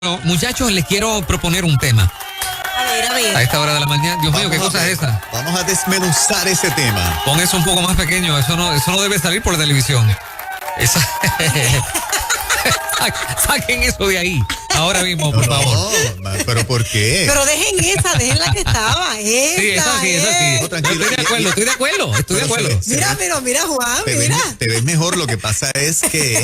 Bueno, muchachos, les quiero proponer un tema. A ver. A esta hora de la mañana. Dios mío, ¿qué cosa es esa? Vamos a desmenuzar ese tema. Pon eso un poco más pequeño. Eso no debe salir por la televisión. Saquen eso de ahí. Ahora mismo, por favor. ¿Pero por qué? Pero dejen la que estaba. Sí, eso sí. Tranquilo. Estoy de acuerdo. Mira, Juan, mira. Te ves mejor. Lo que pasa es que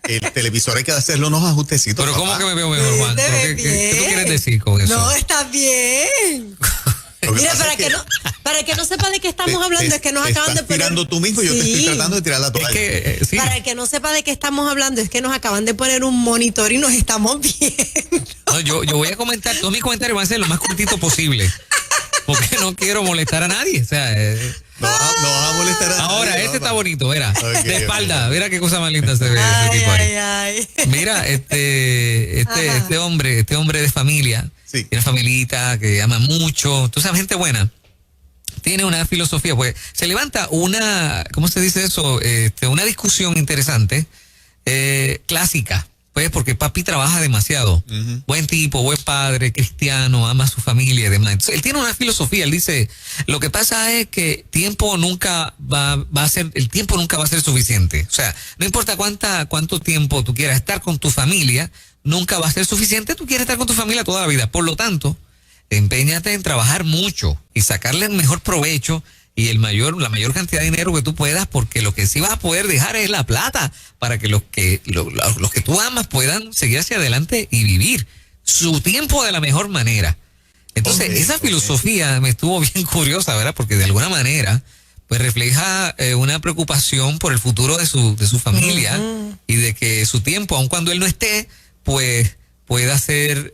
el televisor hay que hacerle unos ajustecitos. Pero ¿cómo que me veo mejor, Juan? ¿Qué tú quieres decir con eso? No, está bien. Mira, para que no sepa de qué estamos hablando, es que nos acaban de poner... tirando tú mismo y yo te estoy tratando de tirar la toalla. Sí. Para el que no sepa de qué estamos hablando, es que nos acaban de poner un monitor y nos estamos viendo. No, yo voy a comentar, todos mis comentarios van a ser lo más cortito posible. Porque no quiero molestar a nadie. O sea, no vas a molestar a nadie. Ahora, está bonito, mira. Okay, de espalda, mira qué cosa más linda se ve ese tipo ahí. Ay. Mira, este hombre de familia, sí, tiene familita que ama mucho, tú sabes, gente buena. Tiene una filosofía, pues se levanta una, ¿cómo se dice eso? Una discusión interesante, clásica, pues porque papi trabaja demasiado. Uh-huh. Buen tipo, buen padre, cristiano, ama a su familia y demás. Entonces, él tiene una filosofía, él dice, lo que pasa es que el tiempo nunca va a ser suficiente. O sea, no importa cuánto tiempo tú quieras estar con tu familia, nunca va a ser suficiente, tú quieres estar con tu familia toda la vida. Por lo tanto, empeñate en trabajar mucho y sacarle el mejor provecho y la mayor cantidad de dinero que tú puedas, porque lo que sí vas a poder dejar es la plata para que los que tú amas puedan seguir hacia adelante y vivir su tiempo de la mejor manera. Entonces, esa filosofía me estuvo bien curiosa, ¿verdad? Porque de alguna manera pues refleja una preocupación por el futuro de su familia, uh-huh, y de que su tiempo, aun cuando él no esté, pues pueda ser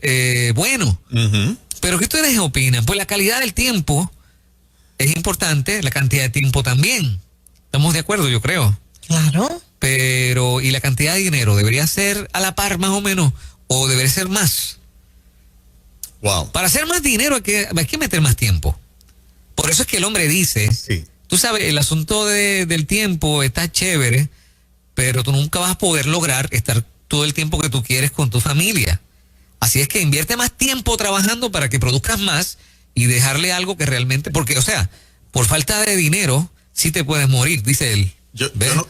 bueno. Uh-huh. Pero ¿qué ustedes opinan? Pues la calidad del tiempo es importante, la cantidad de tiempo también. ¿Estamos de acuerdo? Yo creo. Claro. Pero, ¿y la cantidad de dinero? ¿Debería ser a la par más o menos? ¿O debería ser más? Wow. Para hacer más dinero hay que meter más tiempo. Por eso es que el hombre dice, sí, tú sabes, el asunto del tiempo está chévere, pero tú nunca vas a poder lograr estar todo el tiempo que tú quieres con tu familia. Así es que invierte más tiempo trabajando para que produzcas más y dejarle algo que realmente, porque, o sea, por falta de dinero sí te puedes morir, dice él. Pero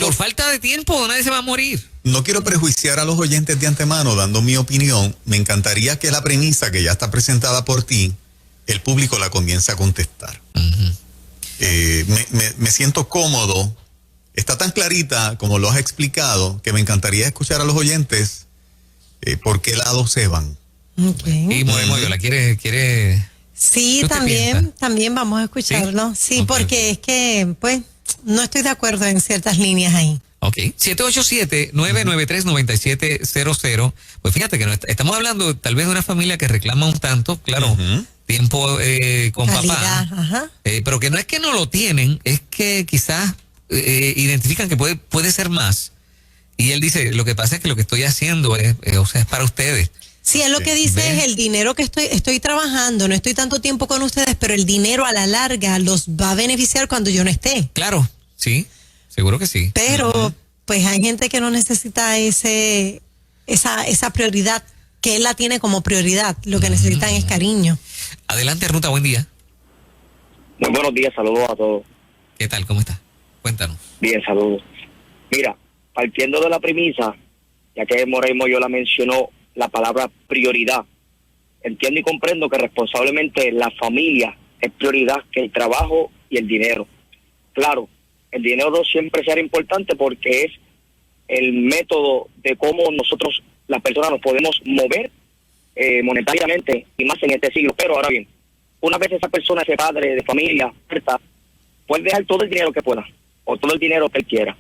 por falta de tiempo nadie se va a morir. No quiero prejuiciar a los oyentes de antemano dando mi opinión. Me encantaría que la premisa que ya está presentada por ti, el público la comience a contestar. Uh-huh. Me siento cómodo. Está tan clarita como lo has explicado que me encantaría escuchar a los oyentes por qué lado se van. Okay. Y Moyola quiere. Sí, también vamos a escucharlo. Sí, okay, porque es que, pues, no estoy de acuerdo en ciertas líneas ahí. Ok, 787-993-9700. Pues fíjate que estamos hablando tal vez de una familia que reclama un tanto, claro, uh-huh, tiempo con calidad, papá. Pero que no es que no lo tienen, es que quizás identifican que puede ser más. Y él dice, lo que pasa es que lo que estoy haciendo es para ustedes. Sí, él lo que dice es el dinero que estoy trabajando, no estoy tanto tiempo con ustedes, pero el dinero a la larga los va a beneficiar cuando yo no esté. Claro, sí, seguro que sí. Pero, uh-huh, pues hay gente que no necesita esa prioridad, que él la tiene como prioridad. Lo que necesitan es cariño. Adelante, Ruta, buen día. Muy buenos días, saludos a todos. ¿Qué tal? ¿Cómo estás? Cuéntanos. Bien, saludos. Mira, partiendo de la premisa, ya que Morey Moyola mencionó la palabra prioridad, entiendo y comprendo que responsablemente la familia es prioridad que el trabajo y el dinero. Claro, el dinero siempre será importante porque es el método de cómo nosotros, las personas, nos podemos mover monetariamente y más en este siglo. Pero ahora bien, una vez esa persona, ese padre de familia, puede dejar todo el dinero que pueda o todo el dinero que él quiera.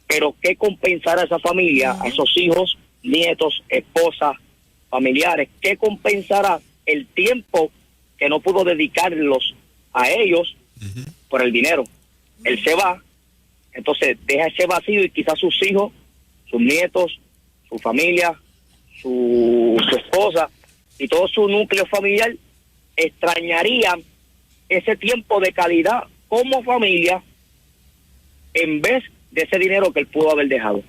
Pero ¿qué compensará a esa familia, a esos hijos, nietos, esposas, familiares? ¿Qué compensará el tiempo que no pudo dedicarlos a ellos, uh-huh, por el dinero? Él se va, entonces deja ese vacío y quizás sus hijos, sus nietos, su familia, su esposa y todo su núcleo familiar extrañarían ese tiempo de calidad como familia en vez de ese dinero que él pudo haber dejado.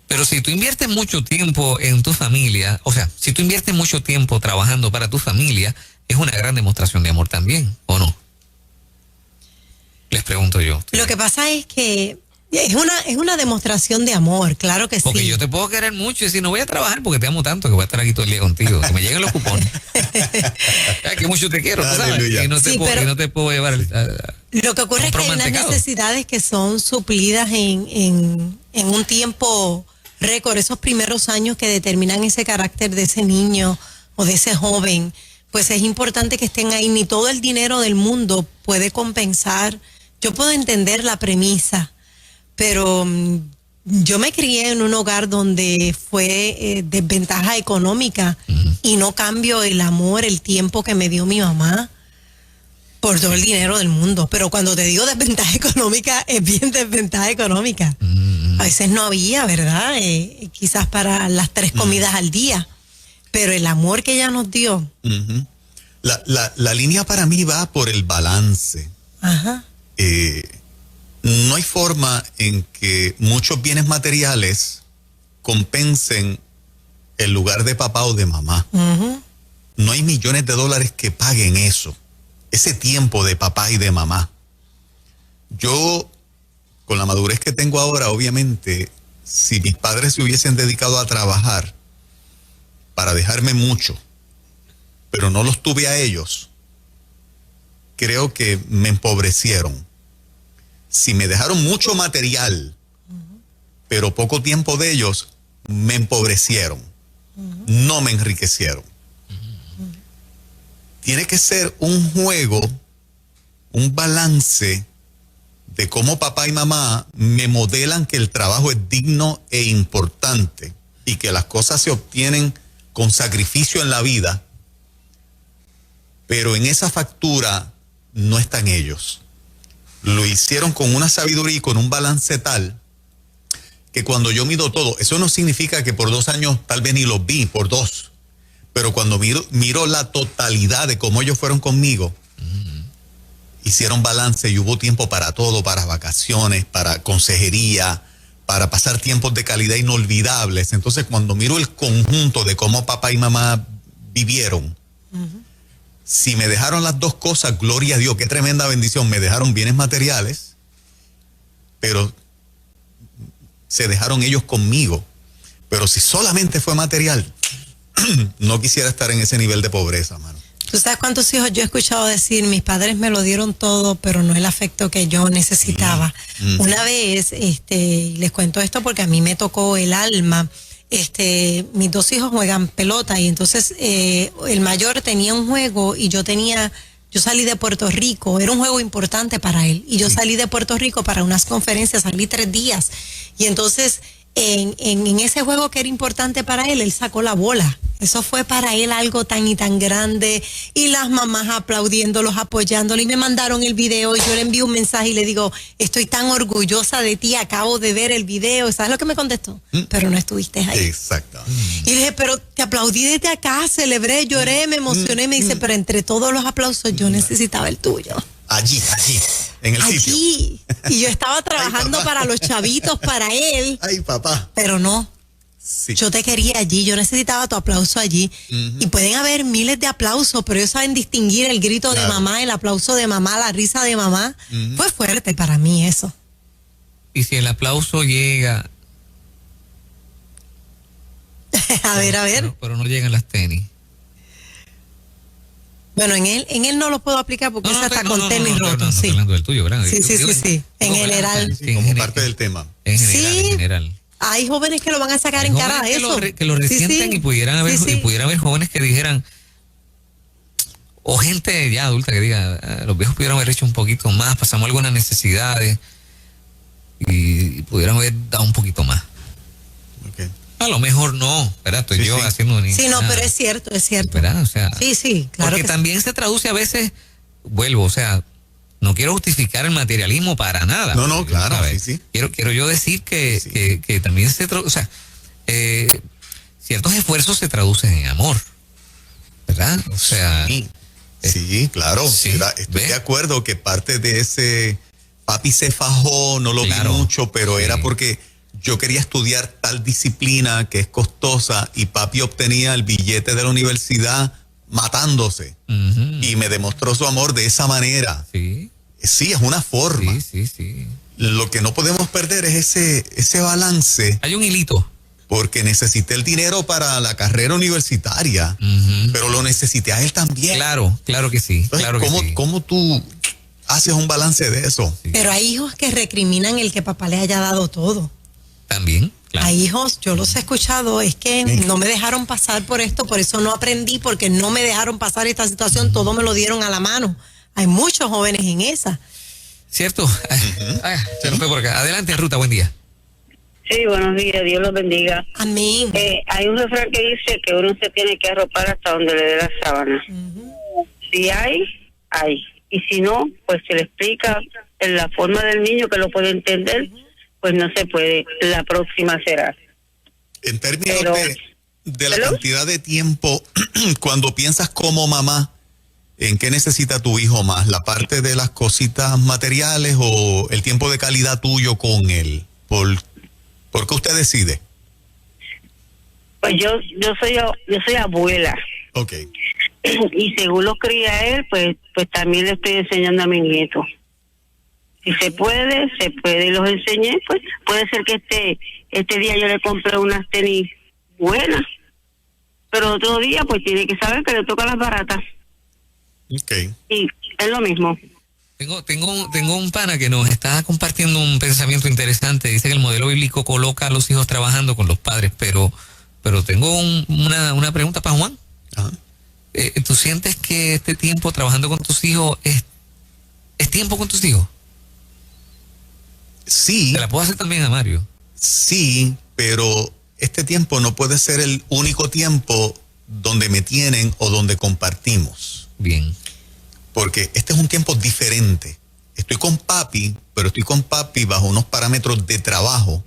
Pero si tú inviertes mucho tiempo en tu familia, o sea, si tú inviertes mucho tiempo trabajando para tu familia, es una gran demostración de amor también, ¿o no? Les pregunto yo. Lo que pasa es que es una demostración de amor, claro que Porque sí. yo te puedo querer mucho y decir, no voy a trabajar porque te amo tanto que voy a estar aquí todo el día contigo, que me lleguen los cupones. Que mucho te quiero, tú sabes, Aleluya. y no te, Sí, puedo, pero y no te puedo llevar lo que ocurre es que hay unas mantecado. necesidades que son suplidas en un tiempo récord, esos primeros años que determinan ese carácter de ese niño o de ese joven, pues es importante que estén ahí. Ni todo el dinero del mundo puede compensar. Yo puedo entender la premisa, pero yo me crié en un hogar donde fue desventaja económica y no cambio el amor, el tiempo que me dio mi mamá por todo el dinero del mundo. Pero cuando te digo desventaja económica, es bien desventaja económica. A veces no había, ¿verdad? Quizás para las 3 comidas al día. Pero el amor que ella nos dio. Ujú. La línea para mí va por el balance. Ajá. No hay forma en que muchos bienes materiales compensen el lugar de papá o de mamá. Ujú. No hay millones de dólares que paguen eso, ese tiempo de papá y de mamá. Yo, con la madurez que tengo ahora, obviamente, si mis padres se hubiesen dedicado a trabajar para dejarme mucho, pero no los tuve a ellos, creo que me empobrecieron. Si me dejaron mucho material, pero poco tiempo de ellos, me empobrecieron. No me enriquecieron. Tiene que ser un juego, un balance de cómo papá y mamá me modelan que el trabajo es digno e importante y que las cosas se obtienen con sacrificio en la vida, pero en esa factura no están ellos. Lo hicieron con una sabiduría y con un balance tal que cuando yo mido todo, eso no significa que por 2 años tal vez ni los vi, por 2, pero cuando miro la totalidad de cómo ellos fueron conmigo, hicieron balance y hubo tiempo para todo, para vacaciones, para consejería, para pasar tiempos de calidad inolvidables. Entonces, cuando miro el conjunto de cómo papá y mamá vivieron, si me dejaron las 2 cosas, gloria a Dios, qué tremenda bendición. Me dejaron bienes materiales, pero se dejaron ellos conmigo. Pero si solamente fue material, no quisiera estar en ese nivel de pobreza, mano. ¿Tú sabes cuántos hijos yo he escuchado decir, mis padres me lo dieron todo, pero no el afecto que yo necesitaba? Una vez, les cuento esto porque a mí me tocó el alma. Mis 2 hijos juegan pelota y entonces el mayor tenía un juego y yo salí de Puerto Rico, era un juego importante para él, y yo salí de Puerto Rico para unas conferencias, salí 3 días, y entonces en ese juego que era importante para él, él sacó la bola. Eso fue para él algo tan y tan grande, y las mamás aplaudiéndolos, apoyándolo, y me mandaron el video, y yo le envío un mensaje y le digo, estoy tan orgullosa de ti, acabo de ver el video. ¿Sabes lo que me contestó? Pero no estuviste ahí. Exacto. Y le dije, pero te aplaudí desde acá, celebré, lloré, me emocioné, y me dice, pero entre todos los aplausos yo necesitaba el tuyo. Allí, en el sitio. Allí. Y yo estaba trabajando para los chavitos, para él, Ay, papá. pero no. Sí. Yo te quería allí, yo necesitaba tu aplauso allí. Y pueden haber miles de aplausos, pero ellos saben distinguir el grito de mamá, el aplauso de mamá, la risa de mamá. Fue fuerte para mí eso. Y si el aplauso llega, A ver. pero no llegan las tenis. Bueno, en él no lo puedo aplicar porque ese está con tenis no, roto, no, sí. hablando del tuyo, ¿verdad? Sí. En general. Sí, como parte del tema. En general, Sí. en general. Hay jóvenes que lo van a sacar Hay en cara a jóvenes eso. que lo resienten y pudieran haber, Sí. y pudiera haber jóvenes que dijeran, o gente ya adulta que diga, los viejos pudieran haber hecho un poquito más, pasamos algunas necesidades y pudieran haber dado un poquito más. Okay. A lo mejor no, ¿verdad? Estoy Sí, yo sí. haciendo ni Sí, no, nada, pero es cierto. ¿verdad? O sea, Sí, claro. porque que también se traduce a veces, vuelvo, o sea, no quiero justificar el materialismo para nada. No, claro, ¿sabes? sí. Quiero yo decir que, Sí. que también se traduce, o sea, ciertos esfuerzos se traducen en amor, ¿verdad? O sea, Sí, claro. Sí, Estoy ¿ve? de acuerdo que parte de ese papi se fajó, no lo Claro. vi mucho, pero Sí. era porque yo quería estudiar tal disciplina que es costosa y papi obtenía el billete de la universidad matándose y me demostró su amor de esa manera. Sí. Sí, es una forma. Sí. Lo que no podemos perder es ese balance. Hay un hilito. Porque necesité el dinero para la carrera universitaria, pero lo necesité a él también. Claro que sí. Entonces, Claro que sí. ¿cómo tú haces un balance de eso? Sí. Pero hay hijos que recriminan el que papá le haya dado todo. También, claro. Hay hijos, yo los he escuchado, es que no me dejaron pasar por esto, por eso no aprendí, porque no me dejaron pasar esta situación, todo me lo dieron a la mano. Hay muchos jóvenes en esa. ¿Cierto? Se nos fue por acá. Adelante, Ruta, buen día. Sí, buenos días, Dios los bendiga. Amén. Hay un refrán que dice que uno se tiene que arropar hasta donde le dé la sábana. Si hay. Y si no, pues se le explica en la forma del niño que lo puede entender, pues no se puede. La próxima será. En términos Pero, de la cantidad de tiempo, cuando piensas como mamá, ¿en qué necesita tu hijo más? ¿La parte de las cositas materiales o el tiempo de calidad tuyo con él? ¿Por qué usted decide? Pues yo soy abuela. Ok. Y según lo cría él, pues también le estoy enseñando a mi nieto. Si se puede y los enseñé, pues puede ser que este día yo le compré unas tenis buenas, pero otro día pues tiene que saber que le toca las baratas. Okay. Y es lo mismo. Tengo un pana que nos está compartiendo un pensamiento interesante. Dice que el modelo bíblico coloca a los hijos trabajando con los padres, pero tengo una pregunta para Juan. Ajá. ¿Tú sientes que este tiempo trabajando con tus hijos es tiempo con tus hijos? Sí. Te la puedo hacer también a Mario. Sí, pero este tiempo no puede ser el único tiempo donde me tienen o donde compartimos. Bien. Porque este es un tiempo diferente. Estoy con papi, pero estoy con papi bajo unos parámetros de trabajo,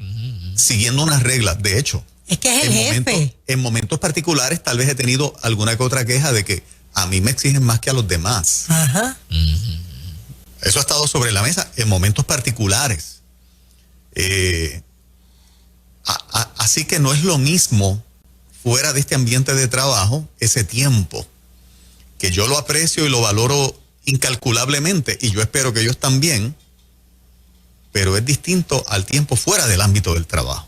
siguiendo unas reglas. De hecho, Es que es el jefe. En momentos particulares tal vez he tenido alguna que otra queja de que a mí me exigen más que a los demás. Ajá. Eso ha estado sobre la mesa en momentos particulares. Así que no es lo mismo fuera de este ambiente de trabajo, ese tiempo, que yo lo aprecio y lo valoro incalculablemente, y yo espero que ellos también, pero es distinto al tiempo fuera del ámbito del trabajo.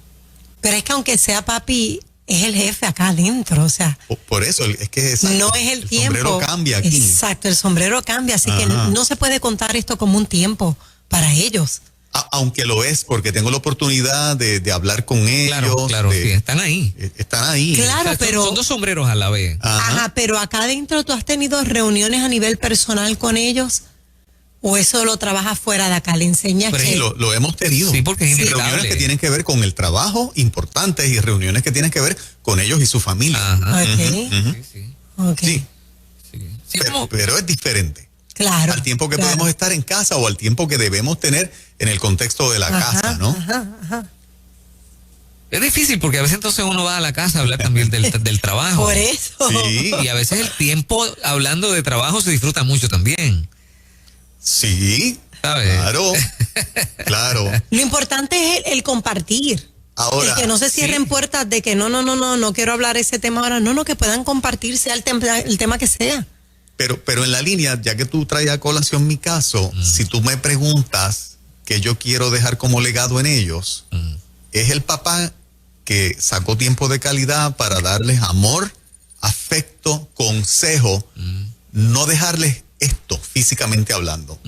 Pero es que aunque sea papi, es el jefe acá adentro, o sea. Por eso, es que exacto, no es el tiempo. El sombrero cambia aquí. Exacto, el sombrero cambia, así que no se puede contar esto como un tiempo para ellos. Aunque lo es, porque tengo la oportunidad de hablar con ellos. Claro, sí, están ahí. Están ahí. Claro, O sea, pero... son dos sombreros a la vez. Ajá, pero acá adentro tú has tenido reuniones a nivel personal con ellos, o eso lo trabajas fuera de acá, le enseñas Pero que... sí, lo hemos tenido. Sí, porque es reuniones inevitable. que tienen que ver con el trabajo, importantes, y reuniones que tienen que ver con ellos y su familia. Ajá. Ok, Sí. ok. Sí, Sí, como- pero es diferente. Claro. Al tiempo que claro. podemos estar en casa o al tiempo que debemos tener en el contexto de la casa, ¿no? Ajá. es difícil porque a veces entonces uno va a la casa a hablar también del trabajo. Por eso. Sí, Y a veces el tiempo hablando de trabajo se disfruta mucho también. sí, ¿Sabes? claro. Lo importante es el compartir. Ahora, el que no se cierren sí. puertas de que no quiero hablar ese tema ahora. No, que puedan compartir, sea el tema que sea. Pero en la línea, ya que tú traes a colación mi caso, si tú me preguntas qué yo quiero dejar como legado en ellos, es el papá que sacó tiempo de calidad para darles amor, afecto, consejo, no dejarles esto físicamente hablando,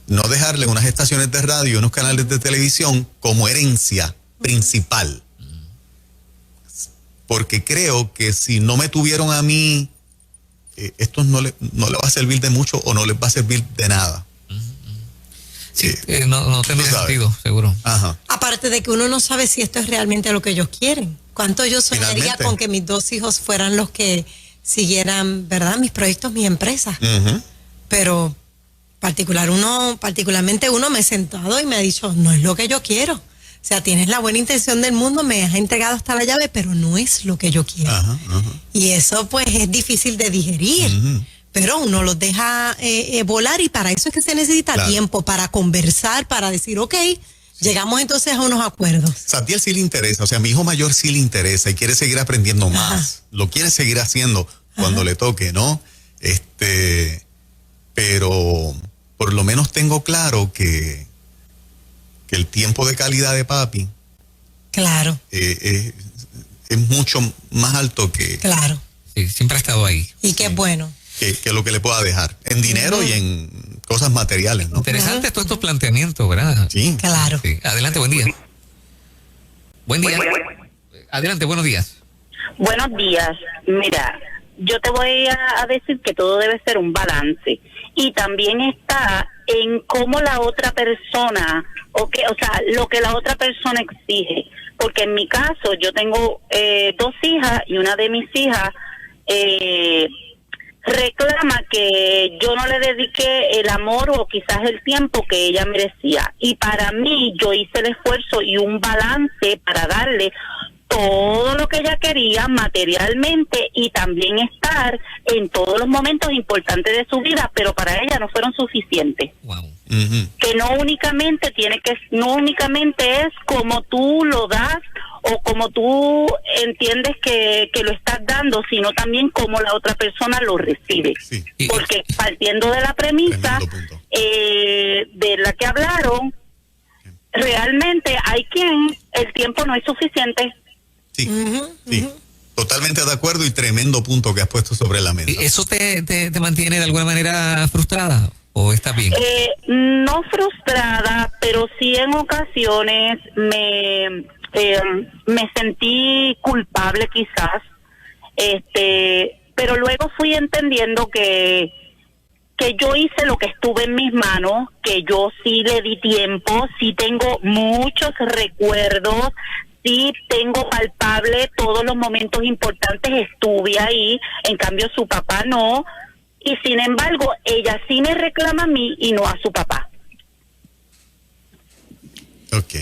no dejarles unas estaciones de radio, unos canales de televisión como herencia principal. Porque creo que si no me tuvieron a mí, esto no le va a servir de mucho o no les va a servir de nada. Sí, no tendría tú sabes. sentido, seguro. Ajá. Aparte de que uno no sabe si esto es realmente lo que ellos quieren. ¿Cuánto yo soñaría Finalmente. con que mis dos hijos fueran los que siguieran, ¿verdad? Mis proyectos, mi empresa. Ujú. Pero particularmente uno me ha sentado y me ha dicho, no es lo que yo quiero. O sea, tienes la buena intención del mundo, me has entregado hasta la llave, pero no es lo que yo quiero. Ajá. Y eso pues es difícil de digerir. Pero uno los deja volar y para eso es que se necesita Claro. tiempo, para conversar, para decir, ok, Llegamos entonces a unos acuerdos. Satiel sí le interesa, o sea, a mi hijo mayor sí le interesa y quiere seguir aprendiendo más. Ajá. Lo quiere seguir haciendo cuando le toque, ¿no? Pero por lo menos tengo claro que el tiempo de calidad de papi Claro, es mucho más alto claro. Sí, siempre ha estado ahí. Y qué bueno. que lo que le pueda dejar en dinero y en cosas materiales, ¿no? Interesante todos estos planteamientos, ¿verdad? Sí. Claro. Sí. Adelante, buen día. Buen día. Adelante, buenos días. Buenos días. Mira, yo te voy a decir que todo debe ser un balance. Y también está en cómo la otra persona, o sea, lo que la otra persona exige. Porque en mi caso, yo tengo 2 hijas y una de mis hijas reclama que yo no le dediqué el amor o quizás el tiempo que ella merecía. Y para mí, yo hice el esfuerzo y un balance para darle todo lo que ella quería materialmente y también estar en todos los momentos importantes de su vida, pero para ella no fueron suficientes. Wow. Ujú. Que no únicamente es como tú lo das o como tú entiendes que lo estás dando, sino también como la otra persona lo recibe. Sí. Porque partiendo de la premisa Tremendo punto. de la que hablaron, realmente hay quien el tiempo no es suficiente. Sí, sí. Totalmente de acuerdo y tremendo punto que has puesto sobre la mesa. ¿Y eso te mantiene de alguna manera frustrada o está bien? No frustrada, pero sí en ocasiones me sentí culpable quizás, pero luego fui entendiendo que yo hice lo que estuve en mis manos, que yo sí le di tiempo, sí tengo muchos recuerdos, sí tengo palpable todos los momentos importantes, estuve ahí, en cambio su papá no, y sin embargo ella sí me reclama a mí y no a su papá. Ok.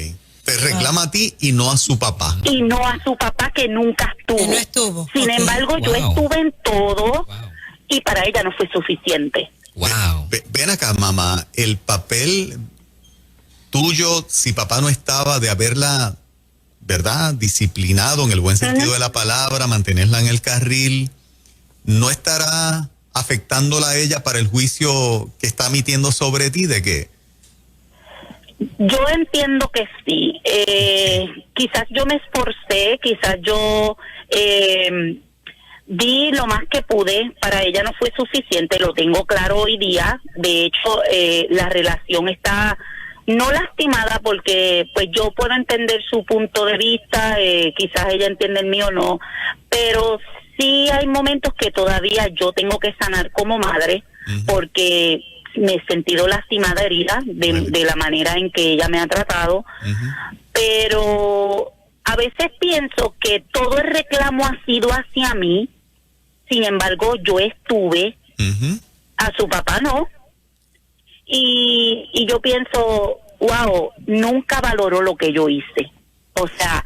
Te reclama a ti y no a su papá. Y no a su papá que nunca estuvo. Que no estuvo. Sin Ok. embargo, yo Wow. estuve en todo Wow. y para ella no fue suficiente. Wow. Ven acá, mamá, el papel tuyo, si papá no estaba, de haberla, ¿verdad?, disciplinado en el buen sentido de la palabra, mantenerla en el carril, ¿no estará afectándola a ella para el juicio que está emitiendo sobre ti de qué? Yo entiendo que sí. Quizás yo me esforcé, quizás yo di lo más que pude, para ella no fue suficiente, lo tengo claro hoy día. De hecho, la relación está no lastimada porque pues yo puedo entender su punto de vista, quizás ella entiende el mío no, pero sí hay momentos que todavía yo tengo que sanar como madre, porque me he sentido lastimada, herida de la manera en que ella me ha tratado, pero a veces pienso que todo el reclamo ha sido hacia mí, sin embargo yo estuve, a su papá no, y yo pienso, wow, nunca valoró lo que yo hice. O sea,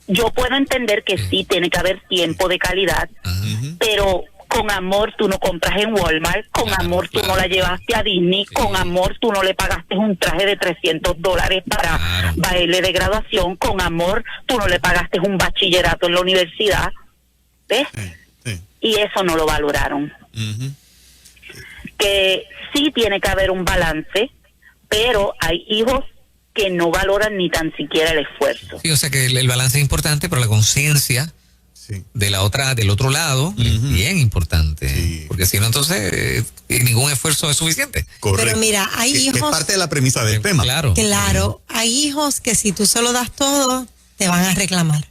yo puedo entender que sí tiene que haber tiempo de calidad, pero con amor tú no compras en Walmart, con Claro, amor tú claro. no la llevaste a Disney, Sí. con amor tú no le pagaste un traje de $300 para Claro. baile de graduación, con amor tú no le pagaste un bachillerato en la universidad, ¿ves? Sí. Y eso no lo valoraron. Que sí tiene que haber un balance, pero hay hijos que no valoran ni tan siquiera el esfuerzo. Sí, o sea que el balance es importante, pero la conciencia Sí. de del otro lado es bien importante. Sí. Porque si no, entonces ningún esfuerzo es suficiente. Correcto. Pero mira, hay Que es hijos. parte de la premisa del tema. Claro. Claro, hay hijos que si tú se lo das todo, te van a reclamar.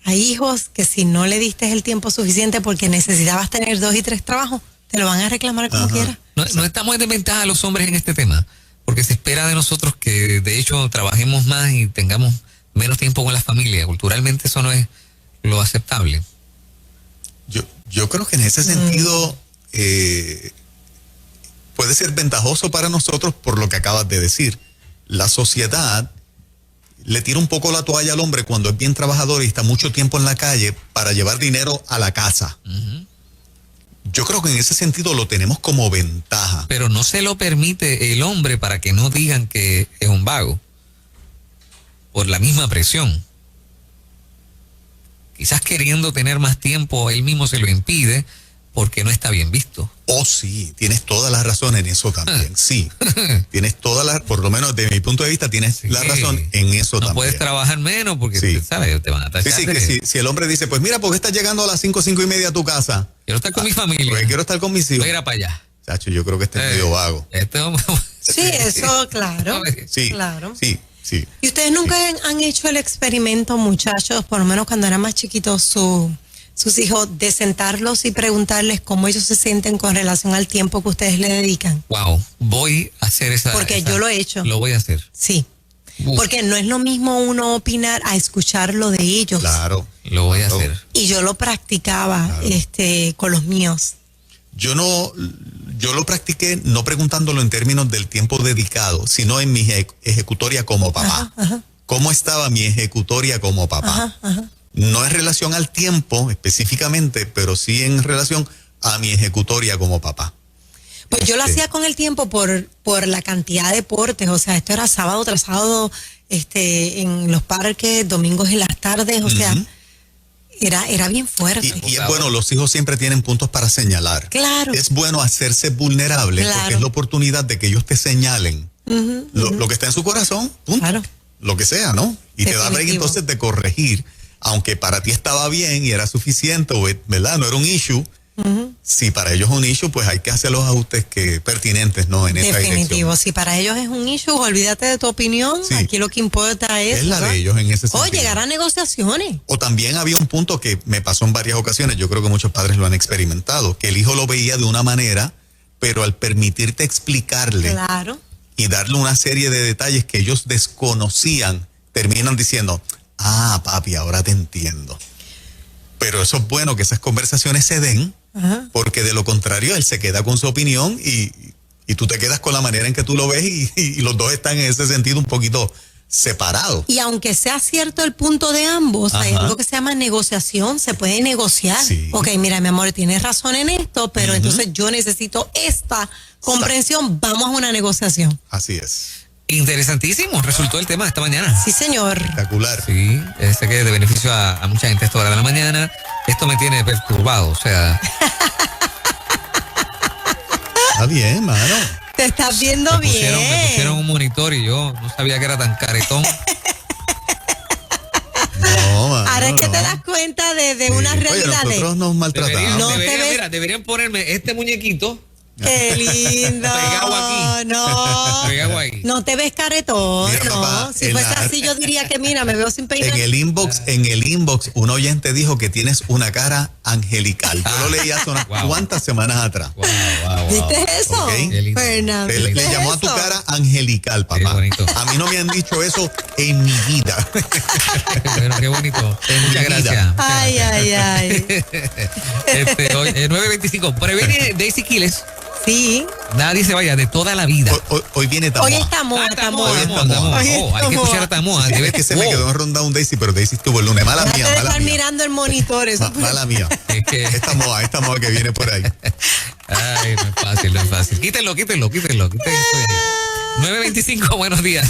Hay hijos que si no le diste el tiempo suficiente porque necesitabas tener 2 y 3 trabajos, te lo van a reclamar como Ajá. quieras. No estamos en desventaja los hombres en este tema, porque se espera de nosotros que de hecho trabajemos más y tengamos menos tiempo con la familia. Culturalmente eso no es lo aceptable. Yo creo que en ese sentido puede ser ventajoso para nosotros por lo que acabas de decir. La sociedad le tira un poco la toalla al hombre cuando es bien trabajador y está mucho tiempo en la calle para llevar dinero a la casa. Yo creo que en ese sentido lo tenemos como ventaja. Pero no se lo permite el hombre para que no digan que es un vago. por la misma presión. Quizás queriendo tener más tiempo, él mismo se lo impide porque no está bien visto. Oh, sí, tienes toda la razón en eso también, sí. Tienes toda la, por lo menos desde mi punto de vista, tienes la razón en eso no también. No puedes trabajar menos porque, sí, ¿sabes? Te van a tachar. Sí, que si el hombre dice, pues mira, ¿por qué estás llegando a las 5:30 a tu casa? Quiero estar con mi familia. Porque quiero estar con mis hijos. Voy a ir para allá. Chacho, yo creo que este es medio vago. Sí, eso, claro. Sí, claro. Sí. ¿Y ustedes nunca han hecho el experimento, muchachos, por lo menos cuando eran más chiquitos, sus hijos, de sentarlos y preguntarles cómo ellos se sienten con relación al tiempo que ustedes le dedican? Wow, voy a hacer esa. Porque yo lo he hecho. Lo voy a hacer. Sí. Porque no es lo mismo uno opinar a escuchar lo de ellos. Claro. Lo voy a hacer. Y yo lo practicaba con los míos. Yo lo practiqué no preguntándolo en términos del tiempo dedicado, sino en mi ejecutoria como papá. Ajá. ¿Cómo estaba mi ejecutoria como papá? Ajá. No en relación al tiempo específicamente, pero sí en relación a mi ejecutoria como papá. Pues yo lo hacía con el tiempo por la cantidad de deportes. O sea, esto era sábado tras sábado, en los parques, domingos en las tardes. O sea, era bien fuerte. Y es bueno, los hijos siempre tienen puntos para señalar. Claro. Es bueno hacerse vulnerable porque es la oportunidad de que ellos te señalen lo que está en su corazón, punto. Claro. Lo que sea, ¿no? Y te da break entonces de corregir, aunque para ti estaba bien y era suficiente, ¿verdad? No era un issue. Si para ellos es un issue, pues hay que hacer los ajustes pertinentes, ¿no? En esa dirección. Definitivo. Si para ellos es un issue, olvídate de tu opinión. Sí. Aquí lo que importa es la de ellos en ese sentido. O llegar a negociaciones. O también había un punto que me pasó en varias ocasiones, yo creo que muchos padres lo han experimentado, que el hijo lo veía de una manera, pero al permitirte explicarle y darle una serie de detalles que ellos desconocían, terminan diciendo, papi, ahora te entiendo. Pero eso es bueno que esas conversaciones se den, porque de lo contrario él se queda con su opinión y tú te quedas con la manera en que tú lo ves y los dos están en ese sentido un poquito separados. Y aunque sea cierto el punto de ambos, hay algo que se llama negociación, se puede negociar. Sí. Ok, mira, mi amor, tienes razón en esto, pero entonces yo necesito esta comprensión, vamos a una negociación. Así es. Interesantísimo, resultó el tema de esta mañana. Sí, señor. Espectacular. Sí, sé que es de beneficio a mucha gente a esta hora de la mañana. Esto me tiene perturbado, o sea. Está bien, mano. Te estás viendo Me pusieron un monitor y yo no sabía que era tan caretón. No, mano, ahora es que te das cuenta de una realidad. Oye, nosotros nos maltratamos. Deberían ponerme este muñequito. Qué lindo. Pegado aquí. No. Pegado ahí. No te ves caretón, mira, no. Papá, Si fuese así, yo diría que mira, me veo sin peinar. En el inbox, un oyente dijo que tienes una cara angelical. Yo lo leí hace unas cuantas semanas atrás. Wow. ¿Viste eso? Okay. Fernando. Le llamó a tu cara angelical, papá. Qué bonito. A mí no me han dicho eso en mi vida. Bueno, qué bonito. Muchas gracias. Ay. Hoy, 9:25. Por ahí viene Daisy Quiles. Sí. Nadie se vaya de toda la vida. Hoy viene Tamoa. Hoy está Tamoa. Hay que escuchar a Tamoa. Es que se me quedó enrondado un Daisy, pero Daisy estuvo el lunes. Mala mía. Estar mirando el monitor. Mala mía. Es Tamoa que viene por ahí. Ay, no es fácil. Quítenlo. 9:25, buenos días.